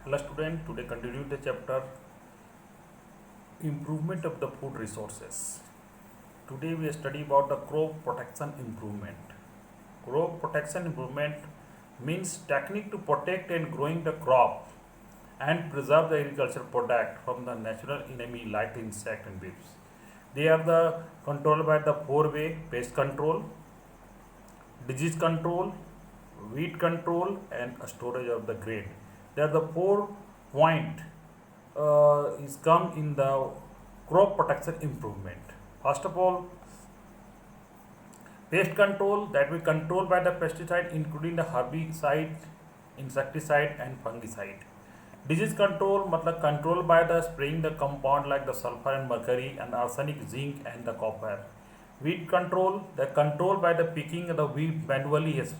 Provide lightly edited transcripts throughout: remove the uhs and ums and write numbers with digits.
Hello student, today continue the chapter improvement of the food resources. Today we study about the crop protection improvement. Crop protection improvement means technique to protect and growing the crop and preserve the agricultural product from the natural enemy like the insect and weeds. They are the controlled by the four-way: pest control, disease control, weed control, and storage of the grain. They are the 4 point is come in the crop protection improvement. First of all, pest control, that we control by the pesticide including the herbicide, insecticide and fungicide. Disease control मतलब control by the spraying the compound like the sulfur and mercury and arsenic, zinc and the copper. Weed control, the control by the picking the weed manually as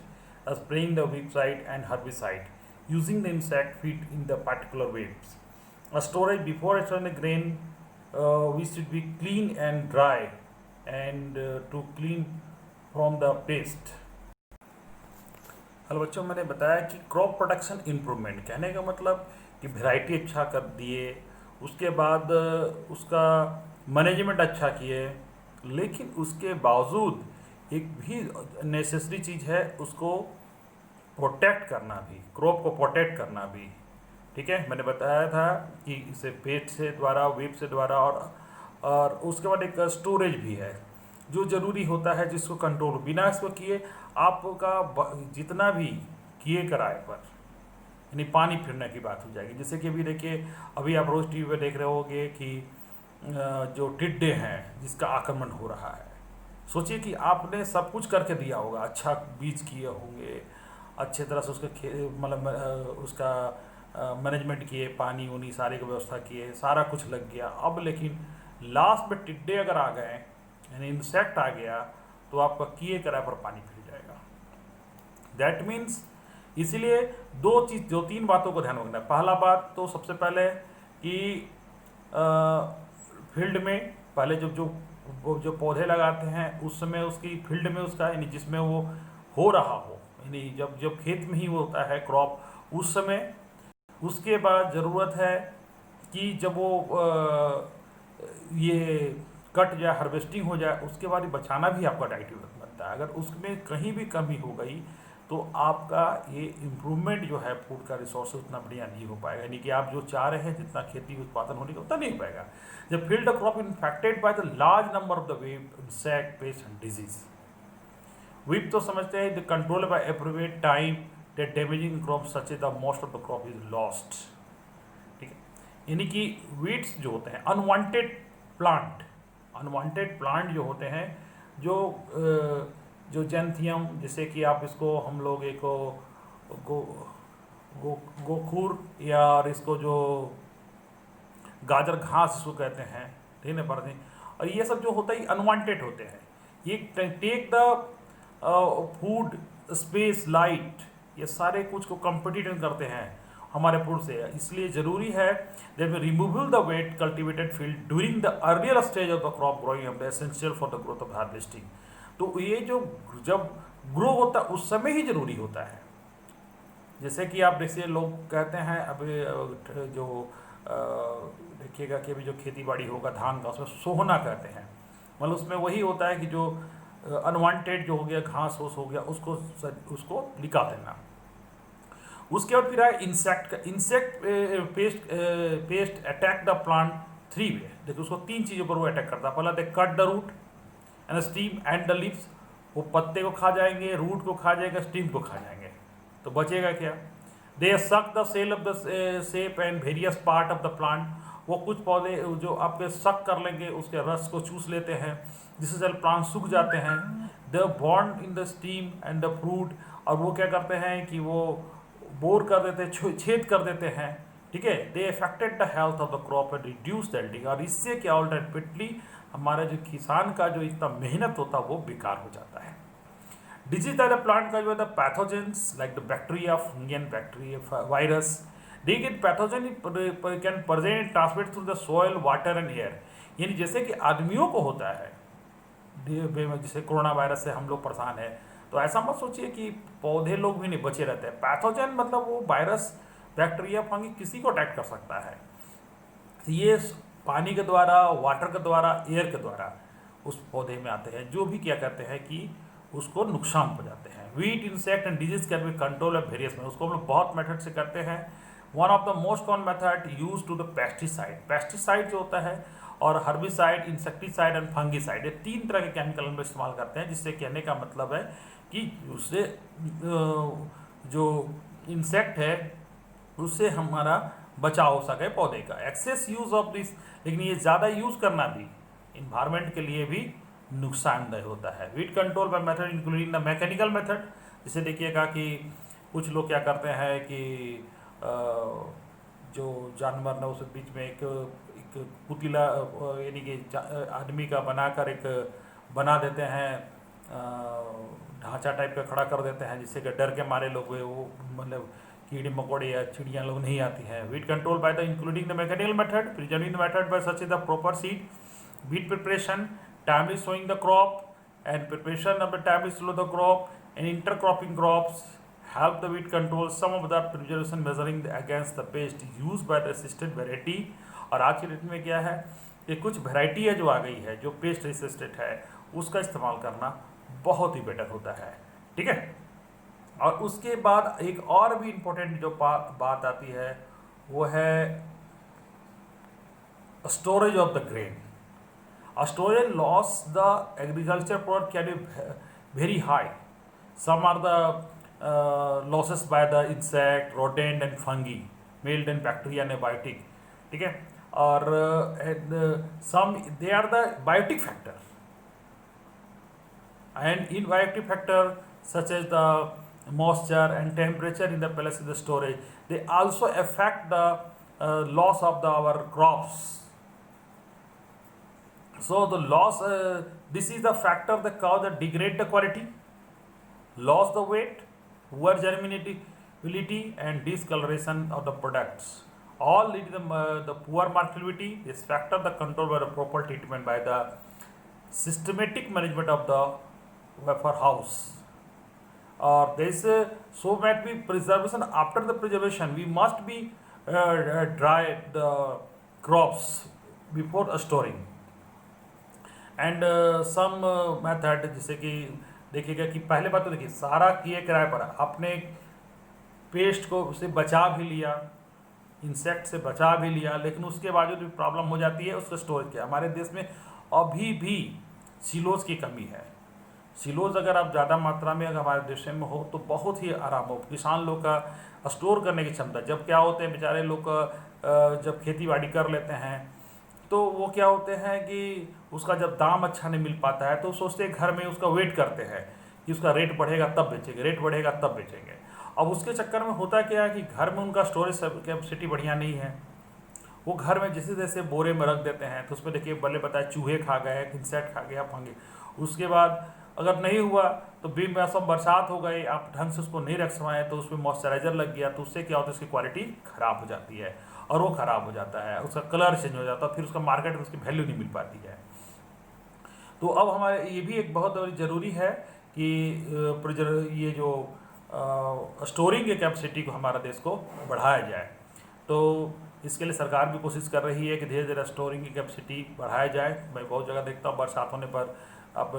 spraying the weedicide and herbicide using the insect feed in the particular waves. Storage, before storing the grain, we should be clean and dry and to clean from the pest. Hello बच्चों, मैंने बताया कि crop production improvement कहने का मतलब कि variety अच्छा कर दिए, उसके बाद उसका मैनेजमेंट अच्छा किए, लेकिन उसके बावजूद एक भी नेसेसरी चीज़ है उसको प्रोटेक्ट करना भी, क्रॉप को प्रोटेक्ट करना भी। ठीक है, मैंने बताया था कि इसे पेट से द्वारा, वेब से द्वारा और उसके बाद एक स्टोरेज भी है जो ज़रूरी होता है, जिसको कंट्रोल बिना इसको किए आपका जितना भी किए कराए पर यानी पानी फिरने की बात हो जाएगी। जैसे कि अभी देखिए, अभी आप रोज़ टीवी पे देख रहे होंगे कि जो टिड्डे हैं जिसका आक्रमण हो रहा है। सोचिए कि आपने सब कुछ करके दिया होगा, अच्छा बीज किए होंगे, अच्छे तरह से उसके मतलब उसका मैनेजमेंट किए, पानी उनी सारे की व्यवस्था किए, सारा कुछ लग गया। अब लेकिन लास्ट में टिड्डे अगर आ गए यानी इंसेक्ट आ गया तो आपका किए कराए पर पानी फिर जाएगा। दैट मीन्स इसीलिए दो तीन बातों को ध्यान रखना है। पहला बात तो सबसे पहले कि फील्ड में पहले जो पौधे लगाते हैं उस समय उसकी फील्ड में उसका यानी जिसमें वो हो रहा हो, यानी जब खेत में ही वो होता है क्रॉप उस समय। उसके बाद ज़रूरत है कि जब वो ये कट जाए, हार्वेस्टिंग हो जाए, उसके बाद बचाना भी आपका दायित्व बनता है। अगर उसमें कहीं भी कमी हो गई तो आपका ये इम्प्रूवमेंट जो है फूड का रिसोर्स उतना बढ़िया नहीं हो पाएगा, यानी कि आप जो चाह रहे हैं जितना खेती उत्पादन होने का उतना नहीं हो पाएगा। जब field crop infected by the large number of the wave, insect, paste and disease. Weep तो समझते हैं the control by appropriate time that damaging crop such the most of the crop is lost. ठीक है, यानी कि weeds जो होते हैं अनवांटेड प्लांट जो होते हैं, जो जेंथियम, जैसे कि आप इसको हम लोग एक गोखूर या इसको जो गाजर घास इसको कहते हैं, ठीक है पड़ते हैं, और ये सब जो होता है अनवांटेड होते हैं। ये take the food space light, ये सारे कुछ को कंपटीशन करते हैं हमारे फूड से। इसलिए ज़रूरी है that we removal the weed cultivated field during the earlier stage of the crop growing of the essential for the growth of harvesting. तो ये जो जब ग्रो होता है उस समय ही ज़रूरी होता है। जैसे कि आप देखिए, लोग कहते हैं अभी जो देखिएगा कि अभी जो खेती बाड़ी होगा धान का, उसमें सोहना कहते हैं, मतलब उसमें वही होता है कि जो अनवांटेड जो हो गया, घास फूस हो गया, उसको निकाल देना। उसके बाद फिर आए insect pest attack the plant 3 वे। देखिए उसको 3 चीज़ों पर वो अटैक करता है। पहला they cut the root and stem and the leaves, वो पत्ते को खा जाएंगे, रूट को खा जाएगा, स्टीम को खा जाएंगे, तो बचेगा क्या। They suck the cell of the sap and various part of the plant, वो कुछ पौधे जो आपके सक कर लेंगे, उसके रस को चूस लेते हैं, जिससे जल प्लांट सूख जाते हैं। The bond in the steam and the fruit, और वो क्या करते हैं कि वो बोर कर देते हैं, छेद कर देते हैं। ठीक है, they affected the health of the crop and reduce the yielding, और इससे क्या अल्टीमेटली हमारा जो किसान का जो इतना मेहनत होता है वो बेकार हो जाता है। डिजीज द प्लांट का जो है the pathogens like the bacteria, fungi and bacteria, virus, they get pathogen can present transmit through the soil, water and air. यानी जैसे कि आदमियों को होता है, जैसे कोरोना वायरस से हम लोग परेशान है, तो ऐसा मत सोचिए कि पौधे लोग भी नहीं बचे रहते हैं। पैथोजन मतलब वो वायरस बैक्टीरिया फंगी किसी को अटैक कर सकता है। तो ये पानी के द्वारा, वाटर के द्वारा, एयर के द्वारा उस पौधे में आते हैं, जो भी क्या करते हैं कि उसको नुकसान पहुंचाते हैं। Weed insect and disease can be control of various में, उसको हम लोग बहुत मेथड से करते हैं। One of the most common method use to the pesticide, pesticide जो होता है, और हर्बिसाइड, इंसेक्टिसाइड एंड फंगिसाइड, ये 3 तरह के केमिकल हम इस्तेमाल करते हैं, जिससे कहने का मतलब है कि उससे जो इंसेक्ट है उससे हमारा बचाव हो सके पौधे का। एक्सेस यूज ऑफ दिस, लेकिन ये ज़्यादा यूज करना भी इन्वायरमेंट के लिए भी नुकसानदेह होता है। Wheat control by method including the mechanical method, जैसे देखिएगा कि कुछ लोग क्या करते हैं कि जो जानवर ना उस बीच में एक पुतला यानी कि आदमी का बनाकर एक बना देते हैं, ढांचा टाइप का खड़ा कर देते हैं, जिससे कि डर के मारे लोग वो मतलब कीड़े मकोड़े या चिड़ियाँ लोग नहीं आती हैं। Wheat control by the including the mechanical method, preserving the method by such the proper seed, wheat preparation, timely sowing the crop, and preparation of the timely sow the crop, and intercropping crops help the weed control. Some of the preservation measuring against the pest used by the resistant variety. और आज की date में क्या है कि कुछ variety है जो आ गई है, जो पेस्ट रेसिस्टेंट है, उसका इस्तेमाल करना बहुत ही बेटर होता है। ठीक है। और उसके बाद एक और भी इम्पोर्टेंट जो बात आती है वो है storage of the grain. A storage loss, the agriculture product can be very high. Some are the losses by the insect, rodent and fungi, mold and bacteria and biotic. ठीक है। और some they are the biotic factor, and in biotic factor such as the moisture and temperature in the place of the storage, they also affect the loss of our crops. So the loss, this is the factor that cause the degrade the quality, loss the weight, poor germinability and discoloration of the products. All lead to the poor marketability. This factor the control by the proper treatment by the systematic management of the wafer house. Or this so might be preservation. After the preservation, we must be dry the crops before storing. And some method, जैसे कि देखिएगा कि पहले बात तो देखिए सारा किए किराए पर, आपने पेस्ट को से बचा भी लिया, इंसेक्ट से बचा भी लिया, लेकिन उसके बावजूद भी प्रॉब्लम हो जाती है उसका स्टोरेज किया। हमारे देश में अभी भी सिलोज की कमी है। सिलोज अगर आप ज़्यादा मात्रा में अगर हमारे देश में हो तो बहुत ही आराम हो, किसान लोग का स्टोर करने की क्षमता। जब क्या होते हैं बेचारे लोग जब खेती बाड़ी कर लेते हैं तो वो क्या होते हैं कि उसका जब दाम अच्छा नहीं मिल पाता है तो सोचते हैं घर में उसका वेट करते हैं कि उसका रेट बढ़ेगा तब बेचेंगे, रेट बढ़ेगा तब बेचेंगे। अब उसके चक्कर में होता क्या है कि घर में उनका स्टोरेज कैपेसिटी बढ़िया नहीं है, वो घर में जैसे जैसे बोरे में रख देते हैं तो उसमें देखिए पहले बताया चूहे खा गए, इंसेक्ट खा गया, फंगे। उसके बाद अगर नहीं हुआ तो बेमौसम बरसात हो गई, आप ढंग से उसको नहीं रख पाए तो उसमें मॉइस्चराइजर लग गया तो उससे क्या होता है उसकी क्वालिटी ख़राब हो जाती है, और वो ख़राब हो जाता है, उसका कलर चेंज हो जाता है, फिर उसका मार्केट में उसकी वैल्यू नहीं मिल पाती है। तो अब हमारे ये भी एक बहुत ज़रूरी है कि ये जो स्टोरिंग की कैपेसिटी को हमारा देश को बढ़ाया जाए। तो इसके लिए सरकार भी कोशिश कर रही है कि धीरे धीरे स्टोरिंग की कैपेसिटी बढ़ाया जाए। मैं बहुत जगह देखता हूँ बरसात होने पर, अब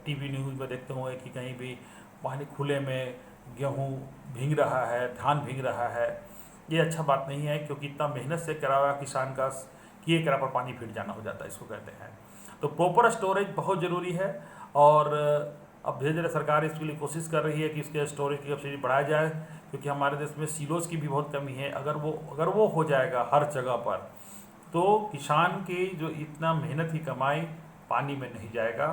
टीवी न्यूज़ में देखते होंगे कि कहीं भी पानी खुले में गेहूँ भीग रहा है, धान भीग रहा है। ये अच्छा बात नहीं है, क्योंकि इतना मेहनत से करा हुआ किसान का किए करा पर पानी फिर जाना हो जाता है, इसको कहते हैं। तो प्रॉपर स्टोरेज बहुत ज़रूरी है, और अब धीरे धीरे सरकार इसके लिए कोशिश कर रही है कि इसके स्टोरेज की कैपेसिटी बढ़ाया जाए, क्योंकि हमारे देश में सिलोज की भी बहुत कमी है। अगर वो हो जाएगा हर जगह पर तो किसान की जो इतना मेहनत की कमाई पानी में नहीं जाएगा,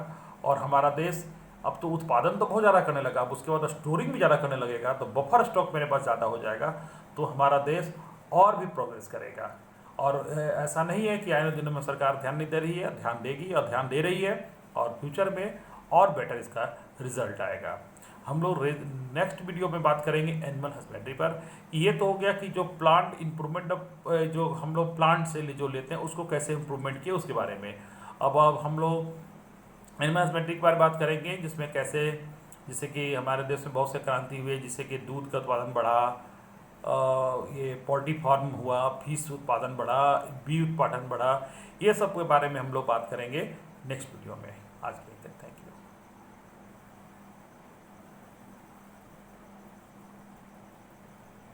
और हमारा देश अब तो उत्पादन तो बहुत ज़्यादा करने लगा, अब उसके बाद स्टोरिंग भी ज़्यादा करने लगेगा, तो बफर स्टॉक मेरे पास ज़्यादा हो जाएगा, तो हमारा देश और भी प्रोग्रेस करेगा। और ऐसा नहीं है कि आने दिनों में सरकार ध्यान नहीं दे रही है, ध्यान देगी और ध्यान दे रही है, और फ्यूचर में और बेटर इसका रिजल्ट आएगा। हम लोग नेक्स्ट वीडियो में बात करेंगे एनिमल हस्बेंड्री पर। ये तो हो गया कि जो प्लांट इम्प्रूवमेंट जो हम लोग प्लांट से जो लेते हैं उसको कैसे इम्प्रूवमेंट किए उसके बारे में। अब हम लोग एनिमल हस्बेंड्री के बारे में बात करेंगे, जिसमें कैसे, जैसे कि हमारे देश में बहुत से क्रांति हुए, जिससे कि दूध का उत्पादन बढ़ा, ये पोल्ट्री फार्म हुआ, फिश उत्पादन बढ़ा, बी उत्पादन बढ़ा, ये सब के बारे में हम लोग बात करेंगे नेक्स्ट वीडियो में। आज के